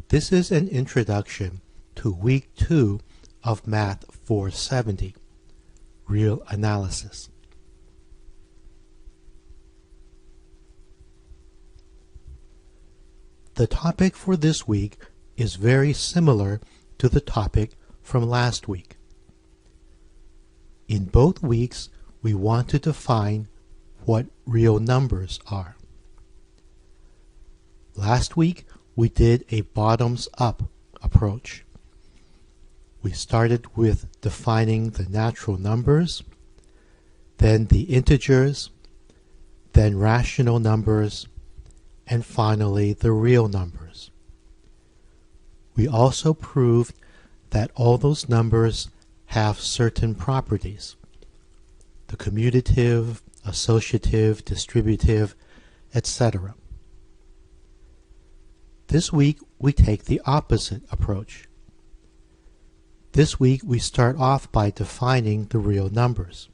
This is an introduction to Week 2 of Math 470, Real Analysis. The topic for this week is very similar to the topic from last week. In both weeks, we want to define what real numbers are. Last week, we did a bottoms-up approach. We started with defining the natural numbers, then the integers, then rational numbers, and finally the real numbers. We also proved that all those numbers have certain properties: the commutative, associative, distributive, etc. This week we take the opposite approach. This week we start off by defining the real numbers.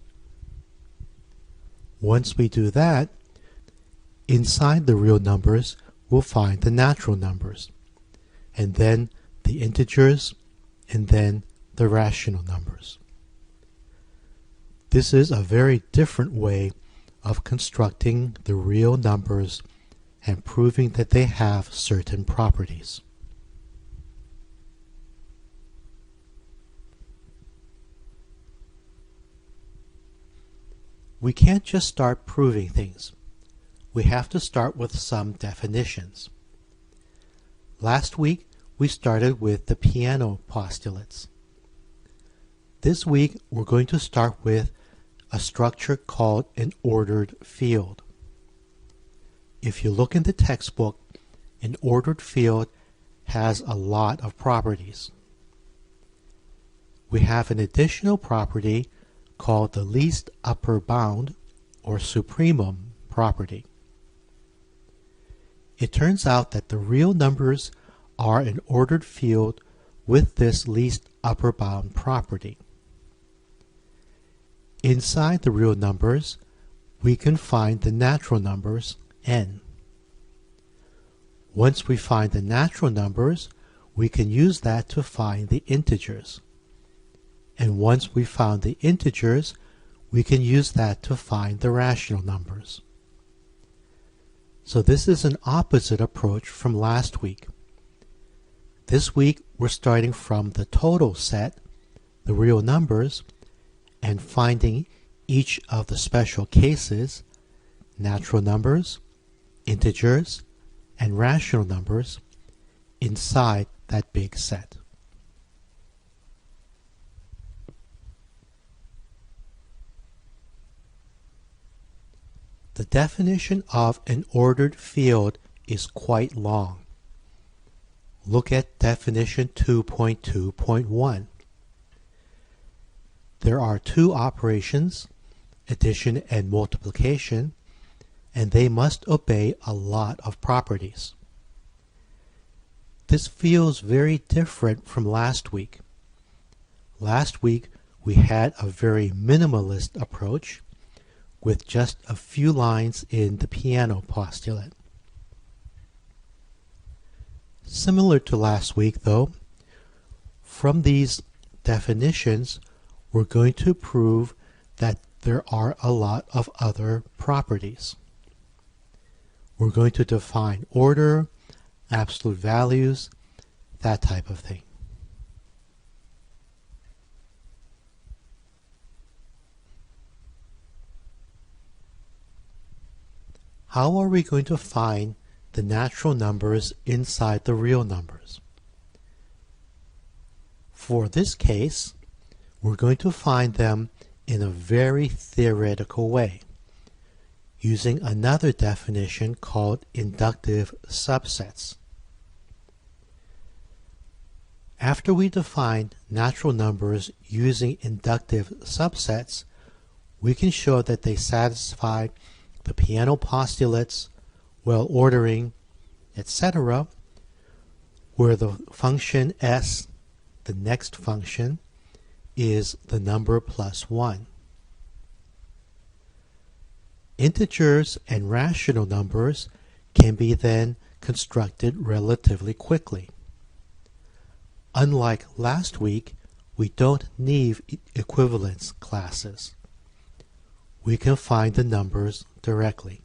Once we do that, inside the real numbers we'll find the natural numbers, and then the integers, and then the rational numbers. This is a very different way of constructing the real numbers and proving that they have certain properties. We can't just start proving things. We have to start with some definitions. Last week, we started with the piano postulates. This week, we're going to start with a structure called an ordered field. If you look in the textbook, an ordered field has a lot of properties. We have an additional property called the least upper bound, or supremum property. It turns out that the real numbers are an ordered field with this least upper bound property. Inside the real numbers, we can find the natural numbers, n. Once we find the natural numbers, we can use that to find the integers. And once we found the integers, we can use that to find the rational numbers. So this is an opposite approach from last week. This week we're starting from the total set, the real numbers, and finding each of the special cases, natural numbers, integers, and rational numbers, inside that big set. The definition of an ordered field is quite long. Look at definition 2.2.1. There are two operations, addition and multiplication, and they must obey a lot of properties. This feels very different from last week. Last week we had a very minimalist approach with just a few lines in the piano postulate. Similar to last week though, from these definitions we're going to prove that there are a lot of other properties. We're going to define order, absolute values, that type of thing. How are we going to find the natural numbers inside the real numbers? For this case, we're going to find them in a very theoretical way, using another definition called inductive subsets. After we define natural numbers using inductive subsets, we can show that they satisfy the piano postulates, well ordering, etc., where the function s, the next function, is the number plus 1. Integers and rational numbers can be then constructed relatively quickly. Unlike last week, we don't need equivalence classes. We can find the numbers directly.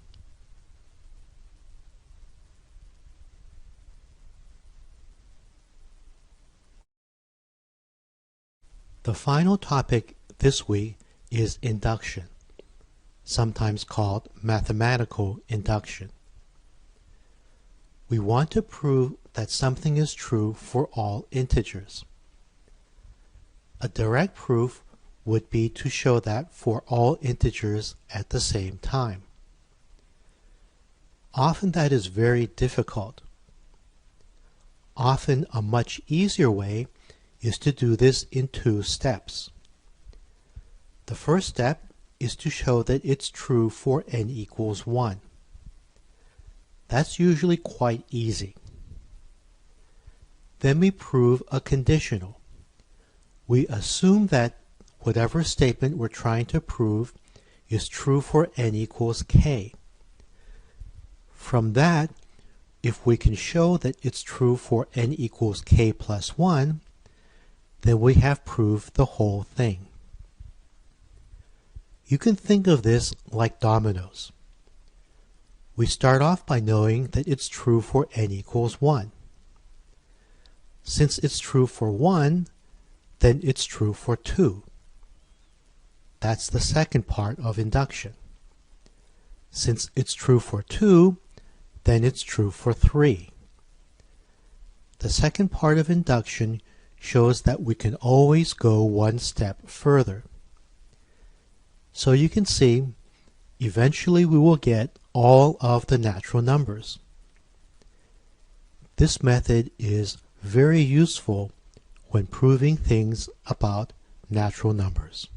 The final topic this week is induction, sometimes called mathematical induction. We want to prove that something is true for all integers. A direct proof would be to show that for all integers at the same time. Often that is very difficult. Often a much easier way is to do this in 2 steps. The first step is to show that it's true for n equals 1. That's usually quite easy. Then we prove a conditional. We assume that whatever statement we're trying to prove is true for n equals k. From that, if we can show that it's true for n equals k plus 1, then we have proved the whole thing. You can think of this like dominoes. We start off by knowing that it's true for n equals 1. Since it's true for 1, then it's true for 2. That's the second part of induction. Since it's true for 2, then it's true for 3. The second part of induction shows that we can always go one step further. So you can see, eventually we will get all of the natural numbers. This method is very useful when proving things about natural numbers.